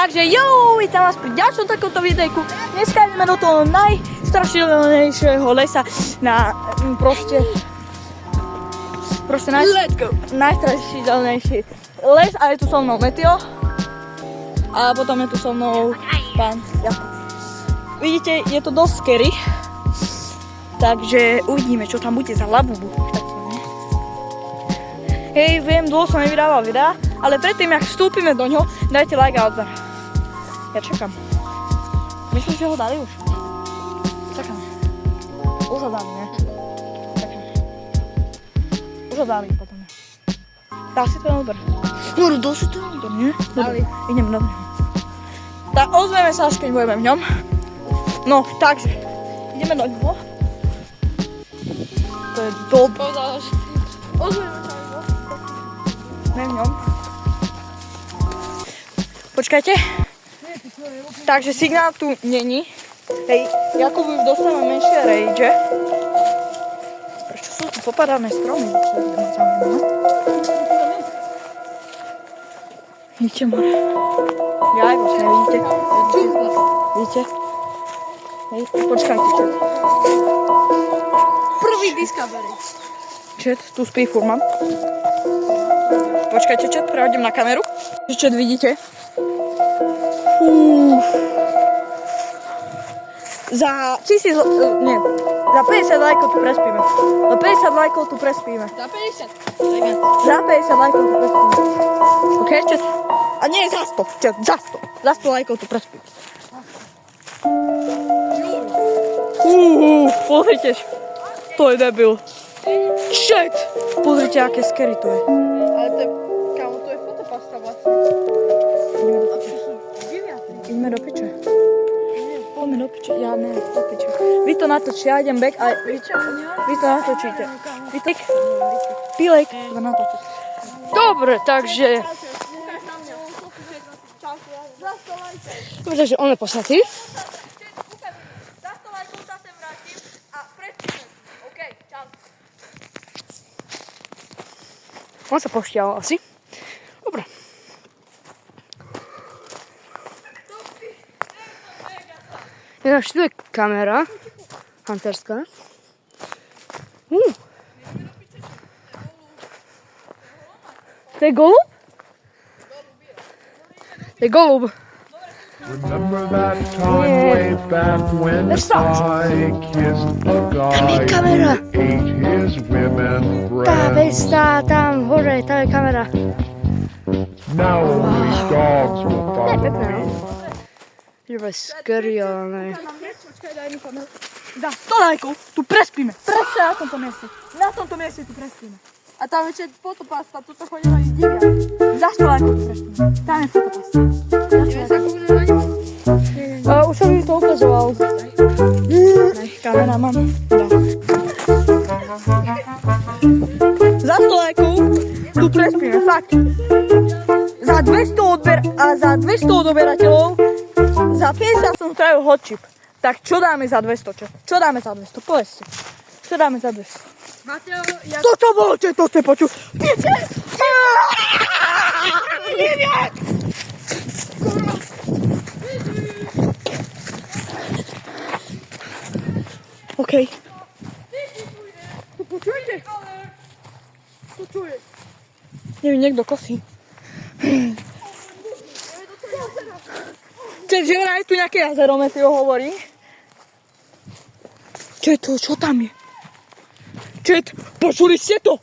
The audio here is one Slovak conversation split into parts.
Takže vítam vás pri ďalšom takomto videjku. Dneska ideme do toho najstrašidelnejšieho lesa na proste najstrašidelnejší les a je tu so mnou Meteo a potom je tu so mnou pán Jakub. Vidíte, je to dosť scary, takže uvidíme, čo tam bude za labubu. Hej, viem, dlho som nevydával videa, ale predtým, jak vstúpime do ňoho, dajte like a odber. Ja čakám. Myslím, že ho dali už. Čakám. Už ho dali, ne? Čakám. Už ho dali potom. Dal si to na odber. No, dal si to na odber, nie? Dali. Idem na odber. Tak ozveme sa, až keď budeme v ňom. No, takže. Ideme do ňoho. To je dobre. Ozveme sa. Ne v ňom. Počkajte. Takže signál tu není. Hej, Jakub už dostáva menšie rage. Prečo sú tu popadané stromy? Vidíte, more. Ja aj vlastne vidíte. Vidíte? Hej, počkajte, čet. Prvý Discovery. Čet, tu spí furman. Počkajte, čet, prehodím na kameru. Čet, vidíte? Za 50 lajkov tu prespíme. Za 50 lajkov tu prespíme. Za 50. Za 50 lajkov tu prespíme. OK, čet? A nie, za 100, čet, za 100. Za 100 lajkov tu prespíme. Pozrite, to je debil. Čet! Pozrite, aké scary to je. Ale to je, kámo, to je fotopasta vlastne. A to sú diviaty. Ideme do piče. Poďme do piče, ja ne, do piče. Vy to natočíte, ja idem back a vy to natočíte. Pilek, to natočíte. Dobre, takže... Takže on je poslatý. Za 100 lajkov sa sem vrátim a predtým. OK, čau. On sa pošťal asi. Dobre. Ináč tu je kamera. Hunterská. To je golub? To je golub. Remember that time way back when I kissed a guy who ate his women Tá breasts? vec, tam hore, tá je kamera. Now these dogs will follow me. Je to scary, ale ne. Za 100 lajkov tu prespíme. Presne na tomto mieste. Na tomto mieste tu prespíme. A tam je fotopasta, tu to chodila i divia. Za 100 lajkov tu prespíme. Tam je fotopasta. Už som im to ukazoval. Kamera mám. Za 100 lajkov tu prespíme, fakt. Za 200 odber a za 200 odberateľov za 50 som spravil hot chip. Tak čo dáme za 200? Čo dáme za 200? Povedzte. Čo dáme za 200? Mateo, ja... To čo bolo? To ste počuli? Piče! OK. Počujete? Počuje. Neviem, niekto kosí. Čiže vraj tu nejaké jazero, Meteo hovorí. Čet, čo tam je? Čet, počuli ste to?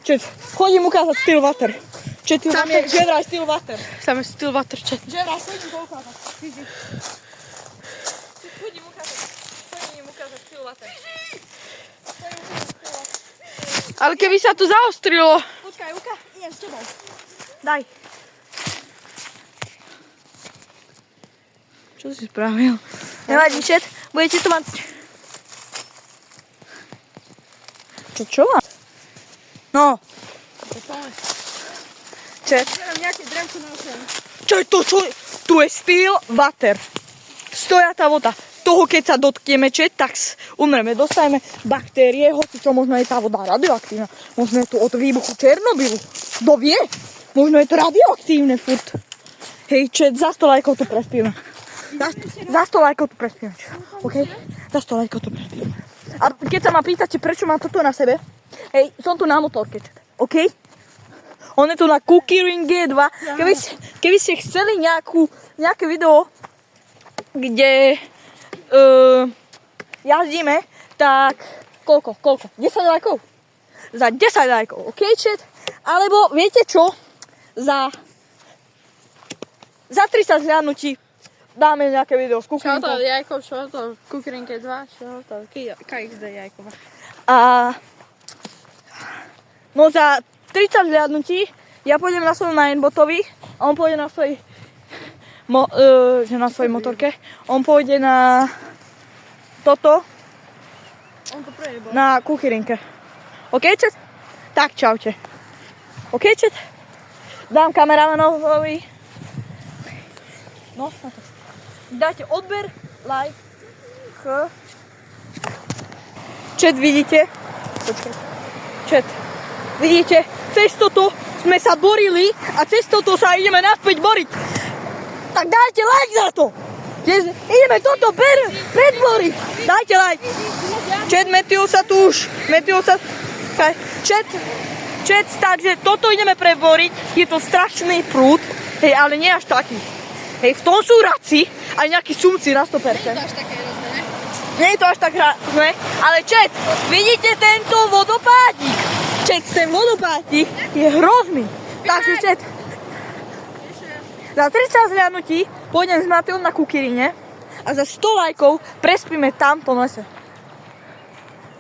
Čet, chodím ukázať Stillwater. Čet, tam je, že vraj Stillwater. Tam je Stillwater chat. Že vraj, chodím to ukázať. Chodím ukázať Stillwater. Ale keby sa tu zaostrilo. Počkaj, Uka, idem s tebou. Daj. Čo si spravil? Nevadí, čet, budete to mať. Čo mám? No. Čet. Nejaké dremko na okrem. Čo je to? Tu je Stillwater. Stojatá voda. Toho, keď sa dotkneme, čet, tak umreme. Dostajeme baktérie, hoci čo, možno je tá voda radioaktívna. Možno je to od výbuchu Černobylu. Kto vie? Možno je to radioaktívne furt. Hej, čet, za 100 lajkov to prespíme. Za 100 lajkov to prespíme. OK? Za 100 lajkov to prespíme. A keď sa ma pýtate, prečo mám toto na sebe, hej, som tu na motorke, čet. OK? On je tu na Cookie Ring G2. Keby ste chceli nejaké video, kde jazdíme, tak koľko? 10 lajkov? Za 10 lajkov, OK, chat? Alebo viete čo? Za 30 zhľadnutí dáme nejaké video s Čo Cookie to, Ringom. Jajko, čo to? Kukrinke 2, čo to? KXD Jajko. A no za 30 zhľadnutí ja pôjdem na svojom Ninebotovi a on pôjde na svojej na svojej motorke. On pôjde na toto, On to prejebal. na Cookie Ringke. OK, chat? Tak, čaute. OK, chat? Dám kameramanovi. No, na to. Dajte odber, like. Chat, vidíte? Počkaj. Chat, vidíte? Cez toto sme sa borili a cez toto sa ideme naspäť boriť. Tak dajte like za to. Ideme toto predboriť. Dajte like. Chat, Matthew sa tu už. Chat, takže toto ideme preboriť. Je to strašný prúd, hej, ale nie až taký. Hej, v tom sú raci, aj nejakí sumci na 100%. Až také hrozné, ne? Nie je to až tak hrozné, ale chat, vidíte tento vodopádnik? Chat, ten vodopádnik je hrozný. Takže chat, za 30 zhľadnutí pôjdem s Mateom na Kukirine a za 100 lajkov prespíme tam v tom lese.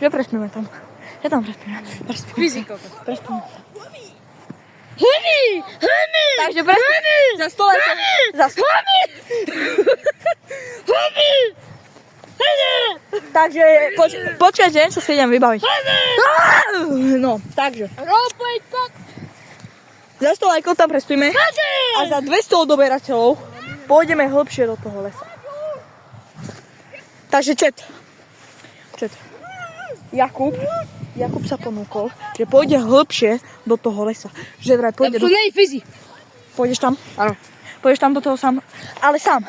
Že prespíme tam? Ja tam prespíme. Fyziko. Prespíme. Takže prespíme. Za 100 lajkov. Za 100. Takže počkajte, čo si idem vybaviť. No, takže. Za 100 lajkov tam prespíme a za 200 odoberateľov pôjdeme hlbšie do toho lesa. Takže chat. Jakub sa ponúkol, že pôjde hlbšie do toho lesa. Že vraj pôjde do... nej fyzi. Pôjdeš tam? Áno. Pôjdeš tam do toho sám? Ale sám.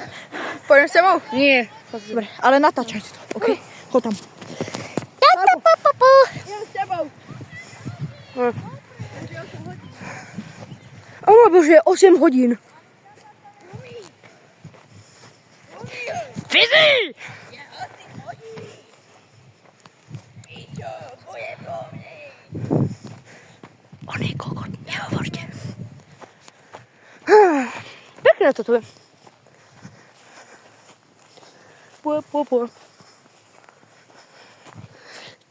Pôjdem s tebou? Nie. Dobre, ale natáčajte to, OK? Chod tam. Idem s tebou. O môj Bože, 8 hodín. Fizi! O nej, kokot, nehovorte. Pekné to tu je. Pô.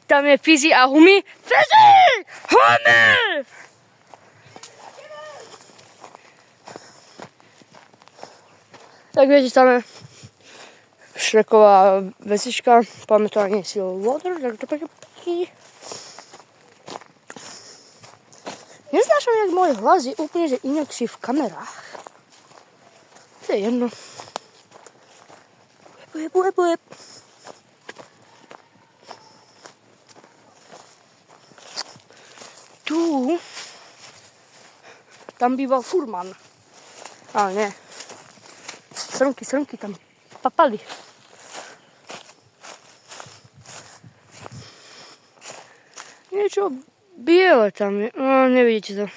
Tam je Fizi a Humi. Fizi! Humi! Tak viete, tam je Šreková vesička, pamätovanie Seal Water, tak to pekný. Neznášam, jak môj hlas je úplne že inakší v kamerách. To je jedno. Bueb. Tu. Tam býval furman. Ale nie. Srnky tam papali. Niečo biele tam je. No, nevidíte to.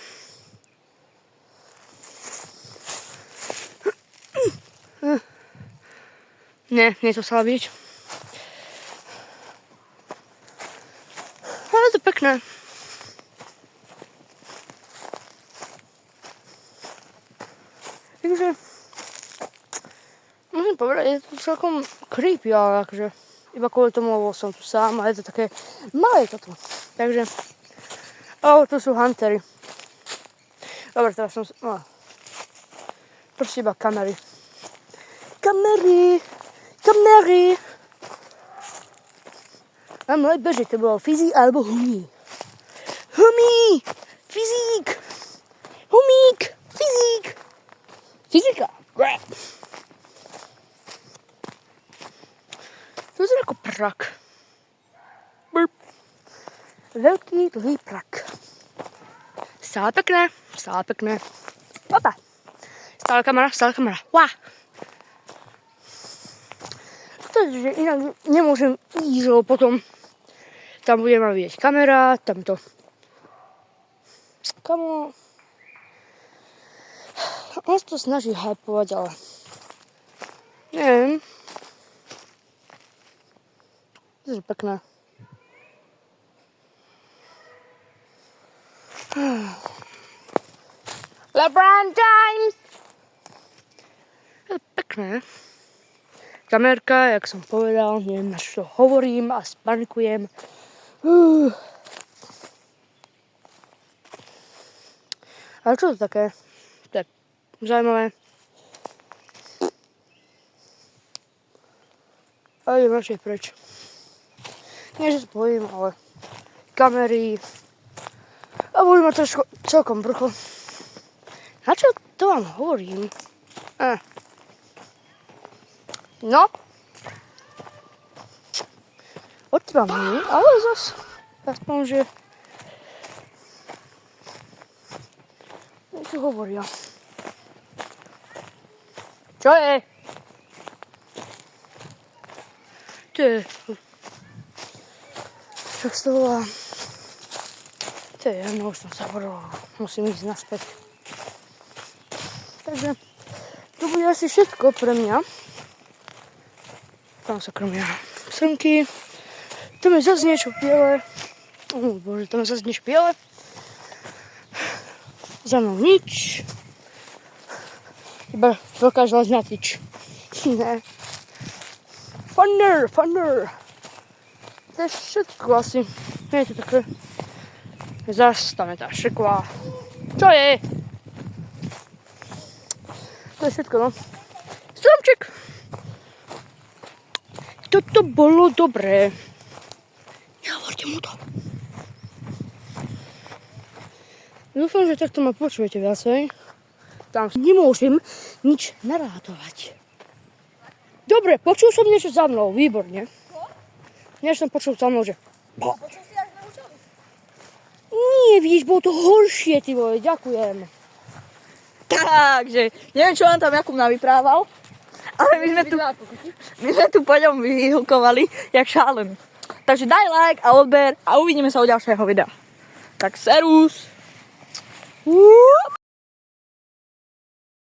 Nie to sa vidieť. Ale to pekné. Takže musím povedať, je to celkom creepy, ale akože iba kvôli tomu, lebo som tu sám a je to také malé toto. Takže, tu sú huntery. Dobre, teraz som... Proste iba kamery. A môj Bože, to bolo Fizi alebo Humí. Fyzík. Humík. Fyzík. Fyzika. To je ako prak. Veľký dlhý prak. Stále pekné. Opa. Stále kamera. Wá! Takže inak nemôžem ísť, lebo potom tam bude ma vidieť kamera, tamto. Kamo... On sa to snaží hypovať, ale... Neviem. To je pekné. LeBron James! To je pekné. Kamerka, jak som povedal, neviem, na čo hovorím a spanikujem. Ale čo to také? To je zaujímavé. A idem radšej preč. Nie, že spojím, ale kamery. A budem mať trošku celkom brcho. Na čo to vám hovorím? No. Od teba nie, ale zas. Aspoň, že... Niečo hovoria. Čo je? To je... Však z toho... To je jedno, už som sa hovoril. Musím ísť naspäť. Takže... To bude asi všetko pre mňa. Tam sa krmia srnky. Tam je zase niečo biele. Bože, tam je zase niečo biele. Za mnou nič. Iba veľká železná tyč. Ne. Thunder. To je všetko asi. Nie je to také. Zas tam je tá šrkva. Čo je? To je všetko, no. Stromček. Toto bolo dobré. Nehovorte mu to. Dúfam, že takto ma počujete viacej. Tam nemôžem nič narátovať. Dobre, počul som niečo za mnou, výborne. Niečo som počul za mnou, že... Počul si, jak sme učili? Nie, vidíš, bolo to horšie, ty vole, ďakujem. Takže, neviem, čo vám tam Jakub navyprával, ale my sme tu po ňom vyhľkovali, jak šálení. Takže daj like a odber a uvidíme sa u ďalšieho videa. Tak serus!